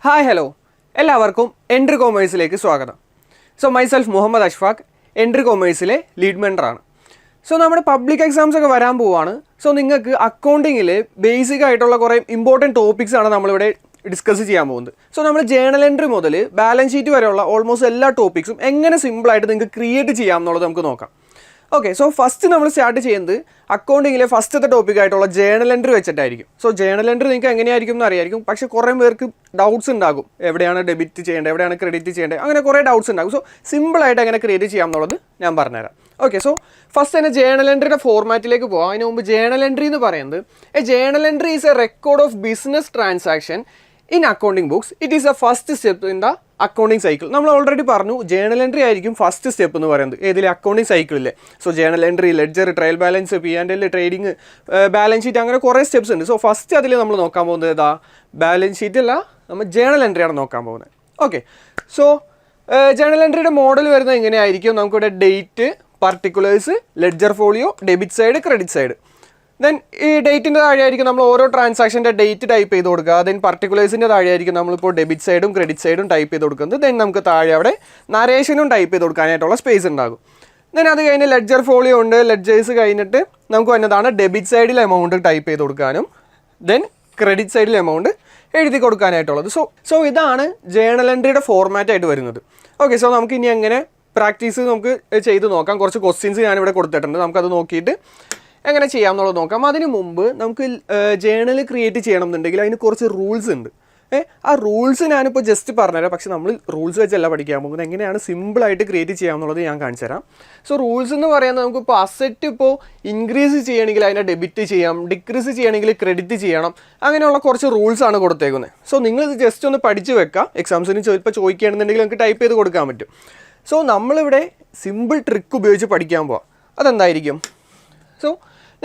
Hi hello എല്ലാവർക്കും entry കോമേഴ്സിലേക്ക് സ്വാഗതം. So myself Muhammad Ashfaq, entry കോമേഴ്സിലെ ലീഡ് മെൻറ്ററാണ്. സോ നമ്മുടെ പബ്ലിക് എക്സാംസ് ഒക്കെ വരാൻ പോവാണ്. സോ നിങ്ങൾക്ക് അക്കൗണ്ടിങ്ങിൽ ബേസിക് ആയിട്ടുള്ള കുറേ ഇമ്പോർട്ടൻറ്റ് ടോപ്പിക്സ് ആണ് നമ്മളിവിടെ ഡിസ്കസ് ചെയ്യാൻ പോകുന്നത്. സോ നമ്മൾ ജേണൽ എൻട്രി മുതൽ ബാലൻസ് ഷീറ്റ് വരെയുള്ള ഓൾമോസ്റ്റ് എല്ലാ ടോപ്പിക്സും എങ്ങനെ സിമ്പിളായിട്ട് നിങ്ങൾക്ക് ക്രിയേറ്റ് ചെയ്യാം എന്നുള്ളത് നമുക്ക് നോക്കാം. ഓക്കെ, സോ ഫസ്റ്റ് നമ്മൾ സ്റ്റാർട്ട് ചെയ്യുന്നത് അക്കൗണ്ടിങ്ങിലെ ഫസ്റ്റത്തെ ടോപ്പിക് ആയിട്ടുള്ള ജേണൽ എൻട്രി വെച്ചിട്ടായിരിക്കും. സോ ജേണൽ എൻട്രി നിങ്ങൾക്ക് എങ്ങനെയായിരിക്കും എന്ന് അറിയായിരിക്കും, പക്ഷേ കുറേ പേർക്ക് ഡൗട്ട്സ് ഉണ്ടാകും. എവിടെയാണ് ഡെബിറ്റ് ചെയ്യേണ്ടത്, എവിടെയാണ് ക്രെഡിറ്റ് ചെയ്യേണ്ടത്, അങ്ങനെ കുറേ ഡൗട്ട്സ് ഉണ്ടാകും. സോ സിമ്പിളായിട്ട് എങ്ങനെ ക്രിയേറ്റ് ചെയ്യാം എന്നുള്ളത് ഞാൻ പറഞ്ഞുതരാം. ഓക്കെ, സോ ഫസ്റ്റ് തന്നെ ജേണൽ എൻട്രിയുടെ ഫോർമാറ്റിലേക്ക് പോകാം. അതിന് മുമ്പ് ജേണൽ എൻട്രി എന്ന് പറയുന്നത് journal entry is A record of business transaction in accounting books. It is A first step in the accounting cycle. നമ്മൾ ഓൾറെഡി പറഞ്ഞു ജേണൽ എൻട്രി ആയിരിക്കും ഫസ്റ്റ് സ്റ്റെപ്പ് എന്ന് പറയുന്നത് ഏതിലെ അക്കൗണ്ടിങ് സൈക്കിളിലെ. So journal entry, ledger, trial balance, P&L, trading, balance sheet, അങ്ങനെ കുറേ steps ഉണ്ട്. So first അതിൽ നമ്മൾ നോക്കാൻ പോകുന്നത് ഏതാ? ബാലൻസ് ഷീറ്റ് അല്ല, നമ്മൾ ജേണൽ എൻട്രിയാണ് നോക്കാൻ പോകുന്നത്. ഓക്കെ, സോ ജേണൽ എൻട്രിയുടെ മോഡൽ വരുന്നത് എങ്ങനെയായിരിക്കും? നമുക്കിവിടെ date, particulars, ledger folio, debit side, credit side. Then ഈ ഡേറ്റിൻ്റെ താഴെയായിരിക്കും നമ്മൾ ഓരോ ട്രാൻസാക്ഷൻ്റെ ഡേറ്റ് ടൈപ്പ് ചെയ്ത് കൊടുക്കുക. ദെൻ പർട്ടിക്കുലേഴ്സിൻ്റെ താഴെയായിരിക്കും നമ്മളിപ്പോൾ ഡെബിറ്റ് സൈഡും ക്രെഡിറ്റ് സൈഡും ടൈപ്പ് ചെയ്ത് കൊടുക്കുന്നത്. ദെൻ നമുക്ക് താഴെ അവിടെ നരേഷനും ടൈപ്പ് ചെയ്ത് കൊടുക്കാനായിട്ടുള്ള സ്പേസ് ഉണ്ടാകും. ദെൻ അത് കഴിഞ്ഞ് ലെഡ്ജർ ഫോളിയോ ഉണ്ട്. ലെഡ്ജേഴ്സ് കഴിഞ്ഞിട്ട് നമുക്ക് വന്നതാണ് ഡെബിറ്റ് സൈഡിൽ എമൗണ്ട് ടൈപ്പ് ചെയ്ത് കൊടുക്കാനും ദെൻ ക്രെഡിറ്റ് സൈഡിൽ എമൗണ്ട് എഴുതി കൊടുക്കാനായിട്ടുള്ളത്. സോ ഇതാണ് ജേണൽ എൻട്രിയുടെ ഫോർമാറ്റ് ആയിട്ട് വരുന്നത്. ഓക്കെ, സോ നമുക്ക് ഇനി എങ്ങനെ പ്രാക്ടീസ് നമുക്ക് ചെയ്ത് നോക്കാം. കുറച്ച് ക്വസ്റ്റ്യൻസ് ഞാനിവിടെ കൊടുത്തിട്ടുണ്ട്, നമുക്കത് നോക്കിയിട്ട് എങ്ങനെ ചെയ്യാം എന്നുള്ളത് നോക്കാം. അതിന് മുമ്പ് നമുക്ക് ജേണൽ ക്രിയേറ്റ് ചെയ്യണം എന്നുണ്ടെങ്കിൽ അതിന് കുറച്ച് റൂൾസ് ഉണ്ട്. ആ റൂൾസ് ഞാനിപ്പോൾ ജസ്റ്റ് പറഞ്ഞുതരാം, പക്ഷെ നമ്മൾ റൂൾസ് വെച്ചല്ല പഠിക്കാൻ പോകുന്നത്. എങ്ങനെയാണ് സിമ്പിളായിട്ട് ക്രിയേറ്റ് ചെയ്യാം എന്നുള്ളത് ഞാൻ കാണിച്ചു തരാം. സോ റൂൾസ് എന്ന് പറയുന്നത് നമുക്കിപ്പോൾ അസറ്റ് ഇപ്പോൾ ഇൻക്രീസ് ചെയ്യണമെങ്കിൽ അതിനെ ഡെബിറ്റ് ചെയ്യാം, ഡിക്രീസ് ചെയ്യണമെങ്കിൽ ക്രെഡിറ്റ് ചെയ്യണം, അങ്ങനെയുള്ള കുറച്ച് റൂൾസാണ് കൊടുത്തേക്കുന്നത്. സോ നിങ്ങളിത് ജസ്റ്റ് ഒന്ന് പഠിച്ച് വെക്കാം. എക്സാംസിന് ഇപ്പോൾ ചോദിക്കുകയാണെന്നുണ്ടെങ്കിൽ നമുക്ക് ടൈപ്പ് ചെയ്ത് കൊടുക്കാൻ പറ്റും. സോ നമ്മളിവിടെ സിമ്പിൾ ട്രിക്ക് ഉപയോഗിച്ച് പഠിക്കാൻ പോവാം. അതെന്തായിരിക്കും? സോ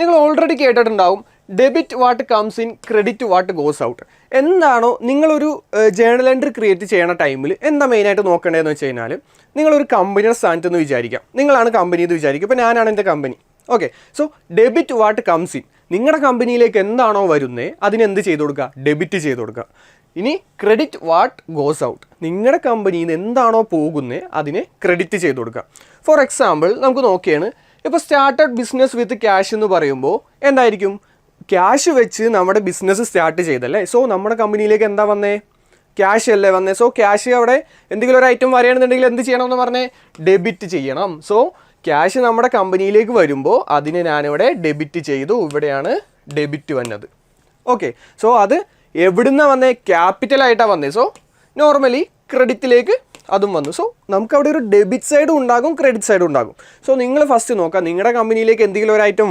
നിങ്ങൾ ഓൾറെഡി കേട്ടിട്ടുണ്ടാവും, debit what comes in, credit what goes out. എന്താണോ നിങ്ങളൊരു ജേണൽ എൻട്രി ക്രിയേറ്റ് ചെയ്യണ ടൈമിൽ എന്താ മെയിനായിട്ട് നോക്കേണ്ടതെന്ന് വെച്ച് കഴിഞ്ഞാൽ, നിങ്ങളൊരു കമ്പനിയുടെ സ്ഥാനത്ത് നിന്ന് വിചാരിക്കാം, നിങ്ങളാണ് കമ്പനി എന്ന് വിചാരിക്കും. ഇപ്പോൾ ഞാനാണ് എൻ്റെ company. Okay, so debit what comes in, നിങ്ങളുടെ കമ്പനിയിലേക്ക് എന്താണോ വരുന്നത് അതിനെന്ത് ചെയ്ത് കൊടുക്കുക? ഡെബിറ്റ് ചെയ്ത് കൊടുക്കുക. ഇനി ക്രെഡിറ്റ് വാട്ട് ഗോസ് ഔട്ട്, നിങ്ങളുടെ കമ്പനിയിൽ നിന്ന് എന്താണോ പോകുന്നത് അതിനെ ക്രെഡിറ്റ് ചെയ്ത് കൊടുക്കുക. ഫോർ എക്സാമ്പിൾ നമുക്ക് നോക്കിയാണ്, ഇപ്പോൾ സ്റ്റാർട്ടഡ് ബിസിനസ് വിത്ത് ക്യാഷ് എന്ന് പറയുമ്പോൾ എന്തായിരിക്കും? ക്യാഷ് വെച്ച് നമ്മുടെ ബിസിനസ് സ്റ്റാർട്ട് ചെയ്തല്ലേ. സോ നമ്മുടെ കമ്പനിയിലേക്ക് എന്താ വന്നേ? ക്യാഷ് അല്ലേ വന്നേ. സോ ക്യാഷ് അവിടെ എന്തെങ്കിലും ഒരു ഐറ്റം വരികയാണെന്നുണ്ടെങ്കിൽ എന്ത് ചെയ്യണമെന്ന് പറഞ്ഞേ? ഡെബിറ്റ് ചെയ്യണം. സോ ക്യാഷ് നമ്മുടെ കമ്പനിയിലേക്ക് വരുമ്പോൾ അതിനെ ഞാനിവിടെ ഡെബിറ്റ് ചെയ്തു. ഇവിടെയാണ് ഡെബിറ്റ് വന്നത്. ഓക്കെ, സോ അത് എവിടുന്നാണ് വന്നേ? ക്യാപിറ്റലായിട്ടാണ് വന്നേ. സോ നോർമലി ക്രെഡിറ്റിലേക്ക് അതും വന്നു. സോ നമുക്ക് അവിടെ ഒരു ഡെബിറ്റ് സൈഡും ഉണ്ടാകും, ക്രെഡിറ്റ് സൈഡും ഉണ്ടാകും. സോ നിങ്ങൾ ഫസ്റ്റ് നോക്കാം, നിങ്ങളുടെ കമ്പനിയിലേക്ക് എന്തെങ്കിലും ഒരു ഐറ്റം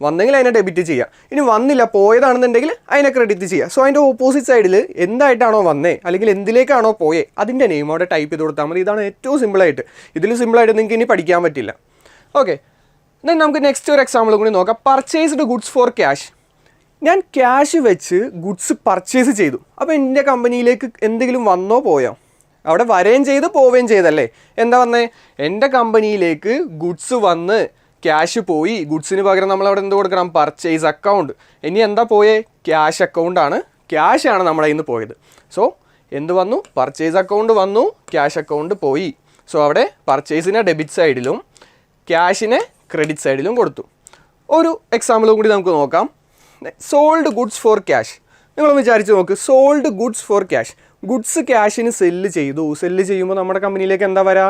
വന്നെങ്കിൽ അതിനെ ഡെബിറ്റ് ചെയ്യുക. ഇനി വന്നില്ല, പോയതാണെന്നുണ്ടെങ്കിൽ അതിനെ ക്രെഡിറ്റ് ചെയ്യുക. സോ അതിൻ്റെ ഓപ്പോസിറ്റ് സൈഡിൽ എന്തായിട്ടാണോ വന്നേ അല്ലെങ്കിൽ എന്തിലേക്കാണോ പോയേ അതിൻ്റെ നെയിം അവിടെ ടൈപ്പ് ചെയ്ത് കൊടുത്താൽ മതി. ഇതാണ് ഏറ്റവും സിമ്പിളായിട്ട്. ഇതിൽ സിമ്പിളായിട്ട് നിങ്ങൾക്ക് ഇനി പഠിക്കാൻ പറ്റില്ല. ഓക്കെ, ദെൻ നമുക്ക് നെക്സ്റ്റ് ഒരു എക്സാമ്പിൾ കൂടി നോക്കാം. Purchased goods for cash. ഞാൻ ക്യാഷ് വെച്ച് ഗുഡ്സ് പർച്ചേസ് ചെയ്തു. അപ്പോൾ എൻ്റെ കമ്പനിയിലേക്ക് എന്തെങ്കിലും വന്നോ പോയോ? അവിടെ വരികയും ചെയ്ത് പോവുകയും ചെയ്തല്ലേ. എന്താ വന്നേ? എൻ്റെ കമ്പനിയിലേക്ക് ഗുഡ്സ് വന്ന് ക്യാഷ് പോയി. ഗുഡ്സിന് പകരം നമ്മളവിടെ എന്ത് കൊടുക്കണം? Purchase account. ഇനി എന്താ പോയേ? ക്യാഷ് അക്കൗണ്ടാണ്. ക്യാഷാണ് നമ്മുടെ കയ്യിൽ നിന്ന് പോയത്. സോ എന്ത് വന്നു? പർച്ചേസ് അക്കൗണ്ട് വന്നു, ക്യാഷ് അക്കൗണ്ട് പോയി. സോ അവിടെ പർച്ചേസിനെ ഡെബിറ്റ് സൈഡിലും ക്യാഷിനെ ക്രെഡിറ്റ് സൈഡിലും കൊടുത്തു. ഒരു എക്സാമ്പിൾ കൂടി നമുക്ക് നോക്കാം. Sold goods for cash. നിങ്ങൾ വിചാരിച്ച് നോക്ക്, sold goods for cash. Goods ക്യാഷിന് സെല്ല് ചെയ്തു. സെല്ല് ചെയ്യുമ്പോൾ നമ്മുടെ കമ്പനിയിലേക്ക് എന്താ വരാ?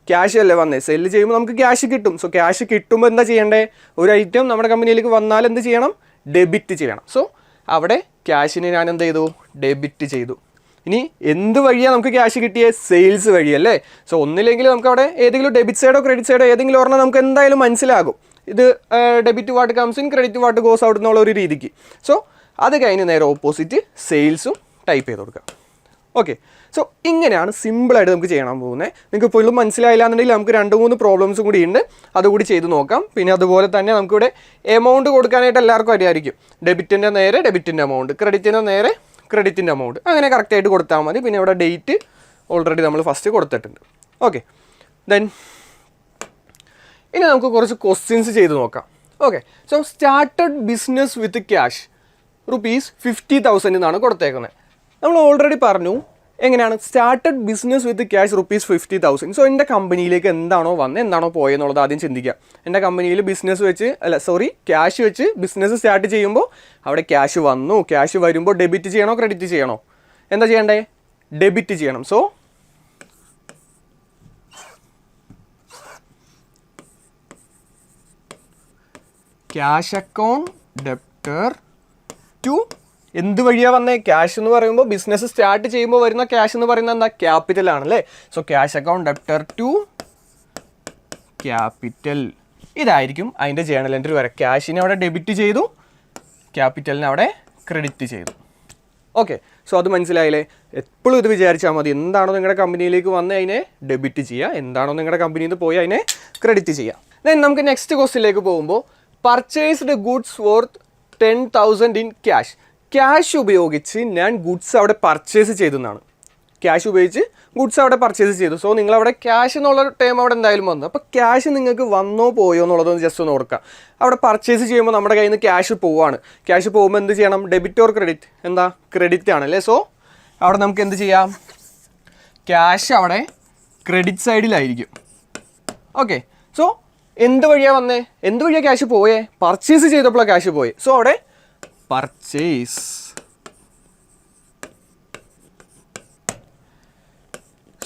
ക്യാഷ് അല്ലേ വന്നേ. സെല്ല് ചെയ്യുമ്പോൾ നമുക്ക് ക്യാഷ് കിട്ടും. സോ ക്യാഷ് കിട്ടുമ്പോൾ എന്താ ചെയ്യേണ്ടേ? ഒരു ഐറ്റം നമ്മുടെ കമ്പനിയിലേക്ക് വന്നാൽ എന്ത് ചെയ്യണം? ഡെബിറ്റ് ചെയ്യണം. സോ അവിടെ ക്യാഷിനെ ഞാൻ എന്ത് ചെയ്തു? ഡെബിറ്റ് ചെയ്തു. ഇനി എന്ത് വഴിയാണ് നമുക്ക് ക്യാഷ് കിട്ടിയത്? സെയിൽസ് വഴിയല്ലേ. സോ ഒന്നില്ലെങ്കിൽ നമുക്ക് അവിടെ ഏതെങ്കിലും ഡെബിറ്റ് സൈഡോ ക്രെഡിറ്റ് സൈഡോ ഏതെങ്കിലും പറഞ്ഞാൽ നമുക്ക് എന്തായാലും മനസ്സിലാകും ഇത് debit what comes in, credit what goes out എന്നുള്ള ഒരു രീതിക്ക്. സോ അത് കഴിഞ്ഞ് നേരെ ഓപ്പോസിറ്റ് സെയിൽസും ടൈപ്പ് ചെയ്ത് കൊടുക്കുക. ഓക്കെ, സോ ഇങ്ങനെയാണ് സിമ്പിളായിട്ട് നമുക്ക് ചെയ്യാൻ പോകുന്നത്. നിങ്ങൾക്ക് ഇപ്പോഴും മനസ്സിലായില്ല എന്നുണ്ടെങ്കിൽ നമുക്ക് 2-3 പ്രോബ്ലംസും കൂടി ഉണ്ട്, അതുകൂടി ചെയ്ത് നോക്കാം. പിന്നെ അതുപോലെ തന്നെ നമുക്കിവിടെ എമൗണ്ട് കൊടുക്കാനായിട്ട് എല്ലാവർക്കും അറിയായിരിക്കും. ഡെബിറ്റിൻ്റെ നേരെ ഡെബിറ്റിൻ്റെ എമൗണ്ട്, ക്രെഡിറ്റിൻ്റെ നേരെ ക്രെഡിറ്റിൻ്റെ എമൗണ്ട്, അങ്ങനെ കറക്റ്റായിട്ട് കൊടുത്താൽ മതി. പിന്നെ ഇവിടെ ഡേറ്റ് ഓൾറെഡി നമ്മൾ ഫസ്റ്റ് കൊടുത്തിട്ടുണ്ട്. ഓക്കെ, ദെൻ ഇനി നമുക്ക് കുറച്ച് ക്വസ്റ്റ്യൻസ് ചെയ്ത് നോക്കാം. Okay, so started business with cash ₹50,000 എന്നാണ് കൊടുത്തേക്കുന്നത്. നമ്മൾ ഓൾറെഡി പറഞ്ഞു എങ്ങനെയാണ് started business with cash ₹50,000. So എൻ്റെ കമ്പനിയിലേക്ക് എന്താണോ വന്നത് എന്താണോ പോയെന്നുള്ളത് ആദ്യം ചിന്തിക്കുക. എൻ്റെ കമ്പനിയിൽ ക്യാഷ് വെച്ച് ബിസിനസ് സ്റ്റാർട്ട് ചെയ്യുമ്പോൾ അവിടെ ക്യാഷ് വന്നു. ക്യാഷ് വരുമ്പോൾ ഡെബിറ്റ് ചെയ്യണോ ക്രെഡിറ്റ് ചെയ്യണോ? എന്താ ചെയ്യണ്ടേ? ഡെബിറ്റ് ചെയ്യണം. So cash account debtor to എന്ത് വഴിയാണ് വന്നേ? ക്യാഷ് എന്ന് പറയുമ്പോൾ ബിസിനസ് സ്റ്റാർട്ട് ചെയ്യുമ്പോൾ വരുന്ന ക്യാഷ് എന്ന് പറയുന്നത് എന്താ? ക്യാപിറ്റൽ ആണല്ലേ. So cash account debtor to capital. ഇതായിരിക്കും അതിൻ്റെ ജേണൽ എൻട്രി വരെ. ക്യാഷിനെ അവിടെ ഡെബിറ്റ് ചെയ്തു, ക്യാപിറ്റലിനെ അവിടെ ക്രെഡിറ്റ് ചെയ്തു. ഓക്കെ, സോ അത് മനസ്സിലായില്ലേ? എപ്പോഴും ഇത് വിചാരിച്ചാൽ മതി. എന്താണോ നിങ്ങളുടെ കമ്പനിയിലേക്ക് വന്ന് അതിനെ ഡെബിറ്റ് ചെയ്യുക, എന്താണോ നിങ്ങളുടെ കമ്പനിയിൽ നിന്ന് പോയി അതിനെ ക്രെഡിറ്റ് ചെയ്യുക. ദെൻ നമുക്ക് നെക്സ്റ്റ് ക്വസ്റ്റിലേക്ക് പോകുമ്പോൾ purchased goods worth 10,000 in cash. Cash ഉപയോഗിച്ച് ഞാൻ ഗുഡ്സ് അവിടെ പർച്ചേസ് ചെയ്തെന്നാണ്. ക്യാഷ് ഉപയോഗിച്ച് ഗുഡ്സ് അവിടെ പർച്ചേസ് ചെയ്തു. സോ നിങ്ങളവിടെ ക്യാഷ് എന്നുള്ള ടൈം അവിടെ എന്തായാലും വന്നു. അപ്പോൾ ക്യാഷ് നിങ്ങൾക്ക് വന്നോ പോയോ എന്നുള്ളതൊന്ന് ജസ്റ്റ് ഒന്ന് ഓർക്കുക. അവിടെ പർച്ചേസ് ചെയ്യുമ്പോൾ നമ്മുടെ കയ്യിൽ നിന്ന് ക്യാഷ് പോവാണ്. ക്യാഷ് പോകുമ്പോൾ എന്ത് ചെയ്യണം? Debit or credit? എന്താ? ക്രെഡിറ്റ് ആണല്ലേ. സോ അവിടെ നമുക്ക് എന്ത് ചെയ്യാം? ക്യാഷ് അവിടെ ക്രെഡിറ്റ് സൈഡിലായിരിക്കും. ഓക്കെ, സോ എന്ത് വഴിയാണ് വന്നേ? എന്ത് വഴിയാണ് ക്യാഷ് പോയേ? പർച്ചേസ് ചെയ്തപ്പോഴാണ് ക്യാഷ് പോയേ. സോ അവിടെ purchase.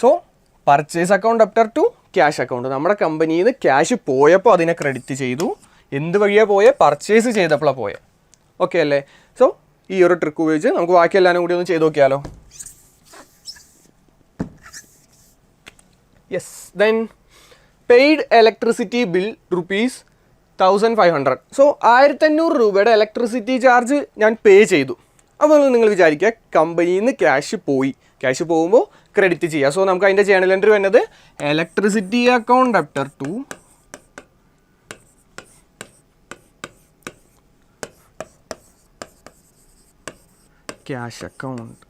So purchase account debtor to cash account. നമ്മുടെ കമ്പനിയിൽ നിന്ന് ക്യാഷ് പോയപ്പോൾ അതിനെ ക്രെഡിറ്റ് ചെയ്തു. എന്ത് വഴിയാണ് പോയേ? പർച്ചേസ് ചെയ്തപ്പോഴാണ് പോയത്. ഓക്കെ അല്ലേ? സോ ഈ ഒരു ട്രിക്ക് ഉപയോഗിച്ച് നമുക്ക് ബാക്കി എല്ലാവരും കൂടി ഒന്ന് ചെയ്ത് നോക്കിയാലോ? Yes. Then paid electricity bill ₹1,500. So 1,500 രൂപയുടെ ഇലക്ട്രിസിറ്റി ചാർജ് ഞാൻ പേ ചെയ്തു. അപ്പോൾ നിങ്ങൾ വിചാരിക്കുക കമ്പനിയിൽ നിന്ന് ക്യാഷ് പോയി. ക്യാഷ് പോകുമ്പോൾ ക്രെഡിറ്റ് ചെയ്യുക. സോ നമുക്ക് അതിൻ്റെ ജേണൽ എൻട്രി വരുന്നത് electricity account debtor to cash account.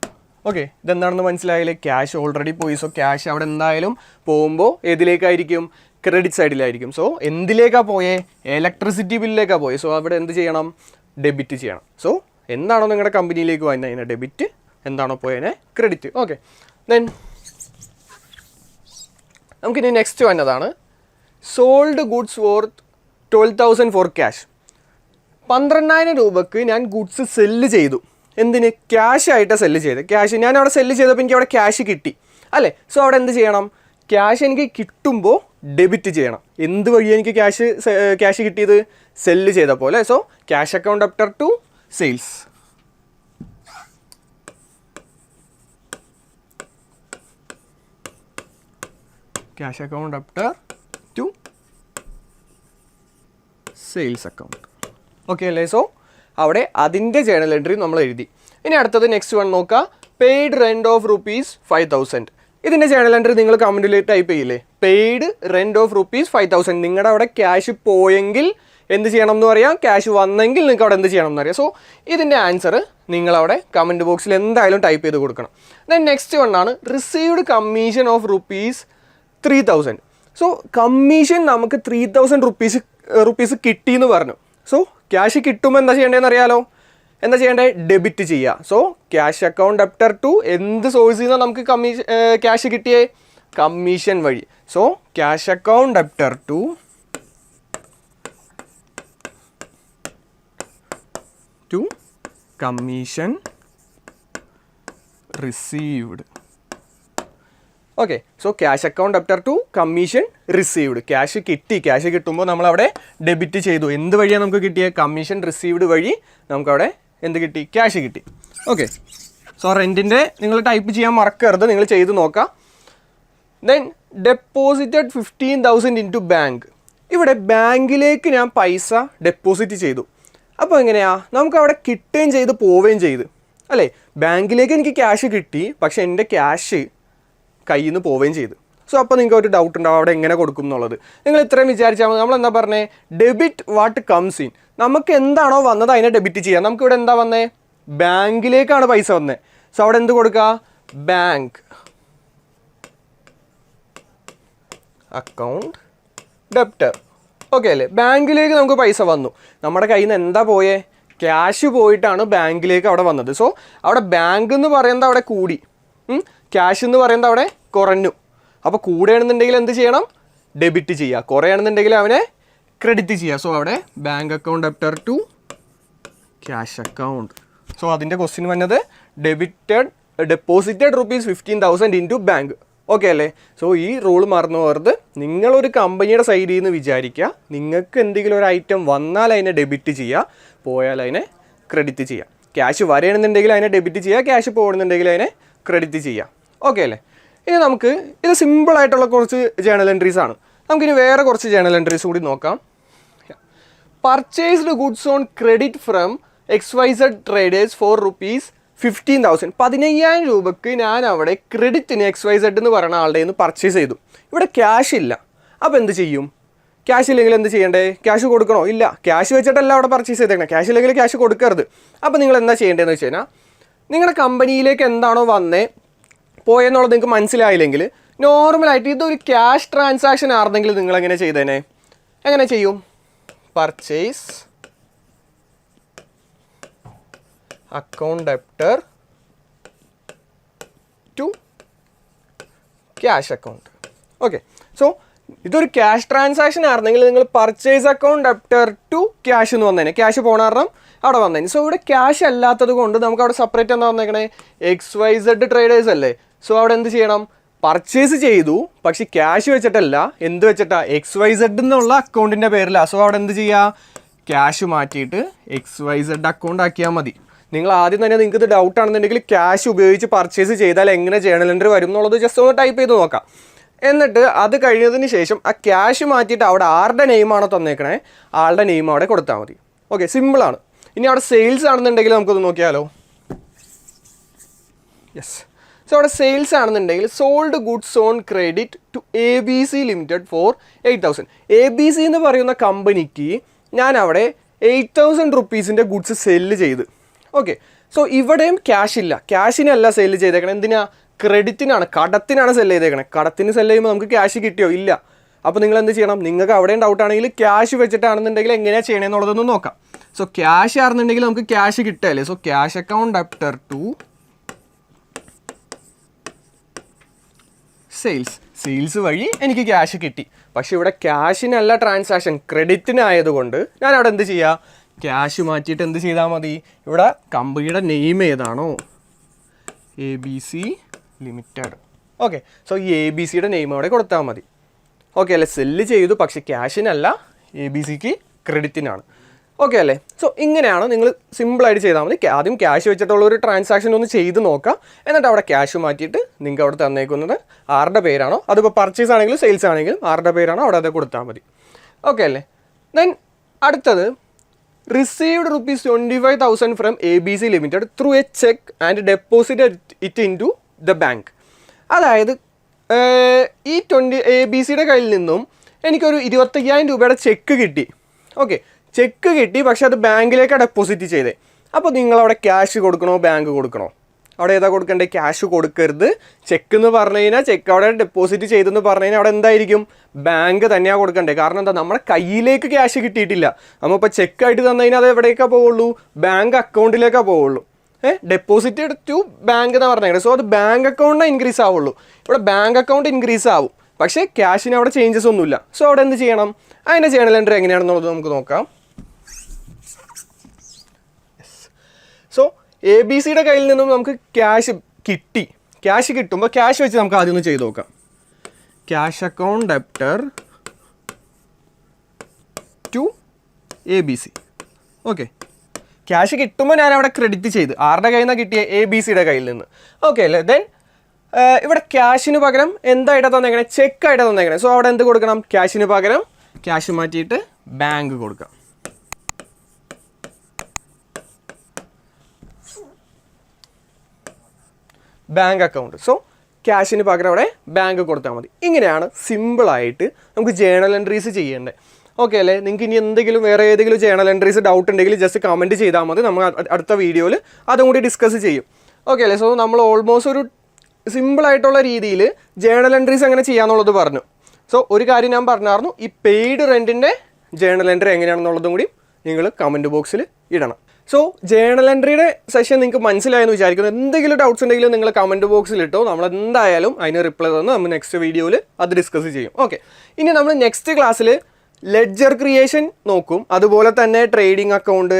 Okay, ഇതെന്താണെന്ന് മനസ്സിലായില്ലേ? ക്യാഷ് ഓൾറെഡി പോയി. സോ ക്യാഷ് അവിടെ എന്തായാലും പോകുമ്പോൾ ഏതിലേക്കായിരിക്കും? ക്രെഡിറ്റ് സൈഡിലായിരിക്കും. സോ എന്തിലേക്കാണ് പോയേ? ഇലക്ട്രിസിറ്റി ബില്ലിലേക്കാണ് പോയത്. സോ അവിടെ എന്ത് ചെയ്യണം? ഡെബിറ്റ് ചെയ്യണം. സോ എന്താണോ നിങ്ങളുടെ കമ്പനിയിലേക്ക് വന്നത് അതിനെ ഡെബിറ്റ്, എന്താണോ പോയതിനെ ക്രെഡിറ്റ്. ഓക്കെ, ദെൻ നമുക്കിനി നെക്സ്റ്റ് വന്നതാണ് sold goods worth 12,000 for cash. 12,000 രൂപക്ക് ഞാൻ ഗുഡ്സ് സെല്ല് ചെയ്തു. എന്തിന്? ക്യാഷ് ആയിട്ടാണ് സെല്ല് ചെയ്തത്. ക്യാഷ് ഞാൻ അവിടെ സെല്ല് ചെയ്തപ്പോൾ എനിക്ക് അവിടെ ക്യാഷ് കിട്ടി അല്ലേ. സോ അവിടെ എന്ത് ചെയ്യണം? ക്യാഷ് എനിക്ക് കിട്ടുമ്പോൾ ഡെബിറ്റ് ചെയ്യണം. എന്ത് വഴി എനിക്ക് ക്യാഷ് കിട്ടിയത്? സെല്ല് ചെയ്തപ്പോൾ അല്ലേ. So cash account debtor to sales. Cash account debtor to sales account. Okay അല്ലേ. സോ അവിടെ അതിൻ്റെ ജേണൽ എൻട്രി നമ്മൾ എഴുതി. ഇനി അടുത്തത് നെക്സ്റ്റ് വൺ നോക്കുക. Paid rent of ₹5,000. ഇതിൻ്റെ ജേണൽ എൻട്രി നിങ്ങൾ കമൻറ്റിൽ ടൈപ്പ് ചെയ്യില്ലേ? Paid rent of ₹5,000. നിങ്ങളുടെ അവിടെ ക്യാഷ് പോയെങ്കിൽ എന്ത് ചെയ്യണം എന്ന് പറയാം? ക്യാഷ് വന്നെങ്കിൽ നിങ്ങൾക്ക് അവിടെ എന്ത് ചെയ്യണം എന്ന് അറിയാം. സോ ഇതിൻ്റെ ആൻസർ നിങ്ങളവിടെ കമൻറ്റ് ബോക്സിൽ എന്തായാലും ടൈപ്പ് ചെയ്ത് കൊടുക്കണം. ദെൻ നെക്സ്റ്റ് വണ്ണാണ് received commission of ₹3,000. So commission നമുക്ക് 3,000 റുപ്പീസ് കിട്ടിയെന്ന് പറഞ്ഞു. സോ ക്യാഷ് കിട്ടുമ്പോൾ എന്താ ചെയ്യേണ്ടതെന്ന് അറിയാലോ? എന്താ ചെയ്യേണ്ടത്? ഡെബിറ്റ് ചെയ്യുക. So cash account debtor to എന്ത് സോഴ്സിൽ നിന്നാണ് നമുക്ക് ക്യാഷ് കിട്ടിയേ? കമ്മീഷൻ വഴി. So cash account debtor to commission received. Okay, so cash account debtor to commission received. Cash കിട്ടി. ക്യാഷ് കിട്ടുമ്പോൾ നമ്മളവിടെ ഡെബിറ്റ് ചെയ്തു. എന്ത് വഴിയാണ് നമുക്ക് കിട്ടിയത്? കമ്മീഷൻ റിസീവ്ഡ് വഴി നമുക്കവിടെ എന്ത് കിട്ടി? ക്യാഷ് കിട്ടി. ഓക്കെ, സോ റെൻറ്റിൻ്റെ നിങ്ങൾ ടൈപ്പ് ചെയ്യാൻ മറക്കരുത്, നിങ്ങൾ ചെയ്ത് നോക്കാം. Then deposited 15,000 into bank. ഇവിടെ ബാങ്കിലേക്ക് ഞാൻ പൈസ ഡെപ്പോസിറ്റ് ചെയ്തു. അപ്പോൾ എങ്ങനെയാണ്? നമുക്കവിടെ കിട്ടുകയും ചെയ്ത് പോവുകയും ചെയ്ത് അല്ലേ. ബാങ്കിലേക്ക് എനിക്ക് ക്യാഷ് കിട്ടി, പക്ഷേ എൻ്റെ ക്യാഷ് കയ്യിൽ നിന്ന് പോവുകയും ചെയ്തു. സോ അപ്പോൾ നിങ്ങൾക്ക് ഒരു ഡൗട്ട് ഉണ്ടാവും അവിടെ എങ്ങനെ കൊടുക്കും എന്നുള്ളത്. നിങ്ങൾ ഇത്രയും വിചാരിച്ചാൽ മതി. നമ്മളെന്താ പറഞ്ഞേ? Debit what comes in. നമുക്ക് എന്താണോ വന്നത് അതിനെ ഡെബിറ്റ് ചെയ്യാം. നമുക്കിവിടെ എന്താ വന്നേ? ബാങ്കിലേക്കാണ് പൈസ വന്നത്. സോ അവിടെ എന്ത് കൊടുക്കുക? Bank account debtor. ഓക്കെ അല്ലേ. ബാങ്കിലേക്ക് നമുക്ക് പൈസ വന്നു. നമ്മുടെ കയ്യിൽ നിന്ന് എന്താ പോയേ? ക്യാഷ് പോയിട്ടാണ് ബാങ്കിലേക്ക് അവിടെ വന്നത്. സോ അവിടെ ബാങ്ക് എന്ന് പറയുന്നത് അവിടെ കൂടി, ക്യാഷ് എന്ന് പറയുന്നത് അവിടെ കുറഞ്ഞു. അപ്പോൾ കൂടുകയാണെന്നുണ്ടെങ്കിൽ എന്ത് ചെയ്യണം? ഡെബിറ്റ് ചെയ്യുക. കുറയുകയാണെന്നുണ്ടെങ്കിൽ അവനെ ക്രെഡിറ്റ് ചെയ്യുക. സോ അവിടെ bank account debtor to cash account. So അതിൻ്റെ ക്വസ്റ്റ്യൻ വന്നത് deposited ₹15,000 into bank. Okay അല്ലേ? സോ ഈ റൂൾ മറന്നു പോകരുത്. നിങ്ങളൊരു കമ്പനിയുടെ സൈഡിൽ നിന്ന് വിചാരിക്കുക, നിങ്ങൾക്ക് എന്തെങ്കിലും ഒരു ഐറ്റം വന്നാൽ അതിനെ ഡെബിറ്റ് ചെയ്യുക, പോയാൽ അതിനെ ക്രെഡിറ്റ് ചെയ്യുക. ക്യാഷ് വരികയാണെന്നുണ്ടെങ്കിൽ അതിനെ ഡെബിറ്റ് ചെയ്യുക, ക്യാഷ് പോകുന്നുണ്ടെങ്കിൽ അതിനെ ക്രെഡിറ്റ് ചെയ്യുക. ഓക്കെ അല്ലേ? ഇനി നമുക്ക് ഇത് സിമ്പിളായിട്ടുള്ള കുറച്ച് ജേണൽ എൻട്രീസ് ആണ്. നമുക്കിനി വേറെ കുറച്ച് ജേണൽ എൻട്രീസ് കൂടി നോക്കാം. Purchased goods on credit from XYZ traders for ₹15,000. 15,000 രൂപയ്ക്ക് ഞാൻ അവിടെ ക്രെഡിറ്റിന് XYZ എന്ന് പറയുന്ന ആളുടെ നിന്ന് പർച്ചേസ് ചെയ്തു. ഇവിടെ ക്യാഷ് ഇല്ല. അപ്പോൾ എന്ത് ചെയ്യും? ക്യാഷ് ഇല്ലെങ്കിൽ എന്ത് ചെയ്യണ്ടേ? ക്യാഷ് കൊടുക്കണോ? ഇല്ല. ക്യാഷ് വെച്ചിട്ടല്ല അവിടെ പർച്ചേസ് ചെയ്തേക്കണം. ക്യാഷ് ഇല്ലെങ്കിൽ ക്യാഷ് കൊടുക്കരുത്. അപ്പോൾ നിങ്ങൾ എന്താ ചെയ്യേണ്ടതെന്ന് വെച്ച് കഴിഞ്ഞാൽ, നിങ്ങളുടെ കമ്പനിയിലേക്ക് എന്താണോ പോയെന്നുള്ളത് നിങ്ങൾക്ക് മനസ്സിലായില്ലെങ്കിൽ, നോർമലായിട്ട് ഇതൊരു ക്യാഷ് ട്രാൻസാക്ഷൻ ആയിരുന്നെങ്കിൽ നിങ്ങൾ എങ്ങനെ ചെയ്തേനെ? എങ്ങനെ ചെയ്യും? Purchase account debtor to cash account. Okay. So ഇതൊരു ക്യാഷ് ട്രാൻസാക്ഷൻ ആയിരുന്നെങ്കിൽ നിങ്ങൾ purchase account debtor to cash എന്ന് വന്നേനെ. ക്യാഷ് പോണ കാരണം അവിടെ വന്നേനെ. സോ ഇവിടെ ക്യാഷ് അല്ലാത്തത് കൊണ്ട് നമുക്ക് അവിടെ സെപ്പറേറ്റ് എന്താ വന്നേക്കണേ? XYZ ട്രേഡേഴ്സ് അല്ലേ? സോ അവിടെ എന്ത് ചെയ്യണം? പർച്ചേസ് ചെയ്തു, പക്ഷെ ക്യാഷ് വെച്ചിട്ടല്ല. എന്ത് വെച്ചിട്ടാ? XYZ എന്നുള്ള അക്കൗണ്ടിൻ്റെ പേരിലാണ്. സോ അവിടെ എന്ത് ചെയ്യുക? ക്യാഷ് മാറ്റിയിട്ട് XYZ അക്കൗണ്ട് ആക്കിയാൽ മതി. നിങ്ങൾ ആദ്യം തന്നെ നിങ്ങൾക്ക് ഇത് ഡൗട്ട് ആണെന്നുണ്ടെങ്കിൽ ക്യാഷ് ഉപയോഗിച്ച് പർച്ചേസ് ചെയ്താൽ എങ്ങനെ ജേണൽ എൻട്രി വരും എന്നുള്ളത് ജസ്റ്റ് ഒന്ന് ടൈപ്പ് ചെയ്ത് നോക്കാം. എന്നിട്ട് അത് കഴിഞ്ഞതിന് ശേഷം ആ ക്യാഷ് മാറ്റിയിട്ട് അവിടെ ആരുടെ നെയിമാണോ തന്നേക്കണേ ആളുടെ നെയിം അവിടെ കൊടുത്താൽ മതി. ഓക്കെ, സിമ്പിളാണ്. ഇനി അവിടെ സെയിൽസ് ആണെന്നുണ്ടെങ്കിൽ നമുക്കൊന്ന് നോക്കിയാലോ. യെസ്. സോ അവിടെ സെയിൽസ് ആണെന്നുണ്ടെങ്കിൽ sold goods on credit to ABC limited for 8,000. ABC എന്ന് പറയുന്ന കമ്പനിക്ക് ഞാൻ അവിടെ 8,000 റുപ്പീസിൻ്റെ ഗുഡ്സ് സെല്ല് ചെയ്ത്. ഓക്കെ. സോ ഇവിടെയും ക്യാഷ് ഇല്ല. ക്യാഷിനല്ല സെല്ല് ചെയ്തേക്കണം. എന്തിനാ? ക്രെഡിറ്റിനാണ്, കടത്തിനാണ് സെല്ല് ചെയ്തേക്കണേ. കടത്തിന് സെല്ല് ചെയ്യുമ്പോൾ നമുക്ക് ക്യാഷ് കിട്ടിയോ? ഇല്ല. അപ്പോൾ നിങ്ങൾ എന്ത് ചെയ്യണം? നിങ്ങൾക്ക് അവിടെയും ഡൗട്ട് ആണെങ്കിൽ ക്യാഷ് വെച്ചിട്ടാണെന്നുണ്ടെങ്കിൽ എങ്ങനെയാണ് ചെയ്യണമെന്നുള്ളതൊന്ന് നോക്കാം. സോ ക്യാഷ് ആണെന്നുണ്ടെങ്കിൽ നമുക്ക് ക്യാഷ് കിട്ടുകയല്ലേ? So cash account debtor to sales വഴി എനിക്ക് ക്യാഷ് കിട്ടി. പക്ഷെ ഇവിടെ ക്യാഷിനല്ല ട്രാൻസാക്ഷൻ, ക്രെഡിറ്റിനായതുകൊണ്ട് ഞാൻ അവിടെ എന്ത് ചെയ്യുക? ക്യാഷ് മാറ്റിയിട്ട് എന്ത് ചെയ്താൽ മതി? ഇവിടെ കമ്പനിയുടെ നെയിം ഏതാണോ ABC ലിമിറ്റഡ്. ഓക്കെ. സോ ഈ ABCയുടെ നെയിം അവിടെ കൊടുത്താൽ മതി. ഓക്കെ അല്ലേ? സെല്ല് ചെയ്തു, പക്ഷെ ക്യാഷിനല്ല, ABCക്ക് ക്രെഡിറ്റിനാണ്. ഓക്കെ അല്ലേ? സോ ഇങ്ങനെയാണ് നിങ്ങൾ സിമ്പിളായിട്ട് ചെയ്താൽ മതി. ആദ്യം ക്യാഷ് വെച്ചിട്ടുള്ള ഒരു ട്രാൻസാക്ഷൻ ഒന്ന് ചെയ്ത് നോക്കാം. എന്നിട്ട് അവിടെ ക്യാഷ് മാറ്റിയിട്ട് നിങ്ങൾക്ക് അവിടെ തന്നേക്കുന്നത് ആരുടെ പേരാണോ, അതിപ്പോൾ പർച്ചേസ് ആണെങ്കിലും സെയിൽസ് ആണെങ്കിലും ആരുടെ പേരാണോ അവിടെ അത് കൊടുത്താൽ മതി. ഓക്കെ അല്ലേ? ദെൻ അടുത്തത് received ₹25,000 from ABC limited through a cheque and deposited it into the bank. അതായത് ഈ ABCയുടെ കയ്യിൽ നിന്നും എനിക്കൊരു 25,000 രൂപയുടെ ചെക്ക് കിട്ടി. ഓക്കെ, ചെക്ക് കിട്ടി, പക്ഷെ അത് ബാങ്കിലേക്കാണ് ഡെപ്പോസിറ്റ് ചെയ്തേ. അപ്പോൾ നിങ്ങളവിടെ ക്യാഷ് കൊടുക്കണോ ബാങ്ക് കൊടുക്കണോ? അവിടെ ഏതാ കൊടുക്കണ്ടേ? ക്യാഷ് കൊടുക്കരുത്. ചെക്ക് എന്ന് പറഞ്ഞു കഴിഞ്ഞാൽ ചെക്ക് അവിടെ ഡെപ്പോസിറ്റ് ചെയ്തെന്ന് പറഞ്ഞു കഴിഞ്ഞാൽ അവിടെ എന്തായിരിക്കും? ബാങ്ക് തന്നെയാണ് കൊടുക്കണ്ടേ. കാരണം എന്താ? നമ്മുടെ കയ്യിലേക്ക് ക്യാഷ് കിട്ടിയിട്ടില്ല. നമ്മളിപ്പോൾ ചെക്കായിട്ട് തന്നു കഴിഞ്ഞാൽ അത് എവിടേക്കാണ് പോവുള്ളൂ? ബാങ്ക് അക്കൗണ്ടിലേക്കാണ് പോവുള്ളൂ. ഡെപ്പോസിറ്റ് ടു ബാങ്ക് എന്ന് പറഞ്ഞേക്കുന്നത്. സോ അത് ബാങ്ക് അക്കൗണ്ടിന് ഇൻക്രീസ് ആവുള്ളൂ. ഇവിടെ ബാങ്ക് അക്കൗണ്ട് ഇൻക്രീസ് ആവും, പക്ഷേ ക്യാഷിന് അവിടെ ചേഞ്ചസ് ഒന്നുമില്ല. സോ അവിടെ എന്ത് ചെയ്യണം? അതിൻ്റെ ജേണൽ എൻട്രി എങ്ങനെയാണെന്നുള്ളത് നമുക്ക് നോക്കാം. സോ ABCയുടെ കയ്യിൽ നിന്നും നമുക്ക് ക്യാഷ് കിട്ടി. ക്യാഷ് കിട്ടുമ്പോൾ ക്യാഷ് വെച്ച് നമുക്ക് ആദ്യം ഒന്ന് ചെയ്ത് നോക്കാം. Cash account debtor to ABC. Okay, cash കിട്ടുമ്പോൾ ഞാൻ അവിടെ ക്രെഡിറ്റ് ചെയ്ത് ആരുടെ കയ്യിൽ നിന്നാണ് കിട്ടിയ? ABCയുടെ കയ്യിൽ നിന്ന്. ഓക്കെ അല്ലേ? ദെൻ ഇവിടെ ക്യാഷിന് പകരം എന്തായിട്ടാണ് തന്നേക്കണേ? ചെക്കായിട്ടാണ് തന്നേക്കണേ. സോ അവിടെ എന്ത് കൊടുക്കണം? ക്യാഷിന് പകരം ക്യാഷ് മാറ്റിയിട്ട് ബാങ്ക് കൊടുക്കാം. Bank account. സോ ക്യാഷിന് പകരം അവിടെ ബാങ്ക് കൊടുത്താൽ മതി. ഇങ്ങനെയാണ് സിമ്പിളായിട്ട് നമുക്ക് ജേണൽ എൻട്രീസ് ചെയ്യേണ്ടത്. ഓക്കെ അല്ലേ? നിങ്ങൾക്ക് ഇനി എന്തെങ്കിലും വേറെ ഏതെങ്കിലും ജേണൽ എൻട്രീസ് ഡൗട്ട് ഉണ്ടെങ്കിൽ ജസ്റ്റ് കമൻറ്റ് ചെയ്താൽ മതി. നമ്മൾ അടുത്ത വീഡിയോയിൽ അതും കൂടി ഡിസ്കസ് ചെയ്യും. ഓക്കെ അല്ലേ? സോ നമ്മൾ ഓൾമോസ്റ്റ് ഒരു സിമ്പിളായിട്ടുള്ള രീതിയിൽ ജേണൽ എൻട്രീസ് എങ്ങനെ ചെയ്യാമെന്നുള്ളത് പറഞ്ഞു. സോ ഒരു കാര്യം ഞാൻ പറഞ്ഞായിരുന്നു, ഈ പെയ്ഡ് റെൻറ്റിൻ്റെ ജേണൽ എൻട്രി എങ്ങനെയാണെന്നുള്ളതും കൂടി നിങ്ങൾ കമൻറ്റ് ബോക്സിൽ ഇടണം. സോ ജേണൽ എൻട്രിയുടെ സെഷൻ നിങ്ങൾക്ക് മനസ്സിലായെന്ന് വിചാരിക്കുന്നു. എന്തെങ്കിലും ഡൗട്ട്സ് ഉണ്ടെങ്കിലും നിങ്ങൾ കമൻറ്റ് ബോക്സിൽ ഇട്ടോ, നമ്മൾ എന്തായാലും അതിന് റിപ്ലൈ തന്ന് നമ്മൾ നെക്സ്റ്റ് വീഡിയോയിൽ അത് ഡിസ്കസ് ചെയ്യും. ഓക്കെ, ഇനി നമ്മൾ നെക്സ്റ്റ് ക്ലാസ്സിൽ ലെഡ്ജർ ക്രിയേഷൻ നോക്കും, അതുപോലെ തന്നെ ട്രേഡിംഗ് അക്കൗണ്ട്,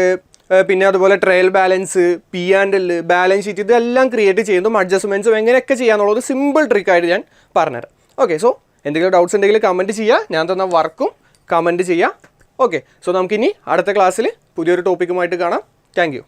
പിന്നെ അതുപോലെ trial balance, P&L, balance sheet, ഇതെല്ലാം ക്രിയേറ്റ് ചെയ്യുന്നതും അഡ്ജസ്റ്റ്മെൻറ്റ്സും എങ്ങനെയൊക്കെ ചെയ്യാന്നുള്ളത് സിമ്പിൾ ട്രിക്കായിട്ട് ഞാൻ പറഞ്ഞുതരാം. ഓക്കെ, സോ എന്തെങ്കിലും ഡൗട്ട്സ് ഉണ്ടെങ്കിൽ കമൻറ്റ് ചെയ്യുക, ഞാൻ തന്ന വർക്കും കമൻറ്റ് ചെയ്യുക. ഓക്കെ, സോ നമുക്കിനി അടുത്ത ക്ലാസ്സിൽ പുതിയൊരു ടോപ്പിക്കുമായിട്ട് കാണാം. Thank you.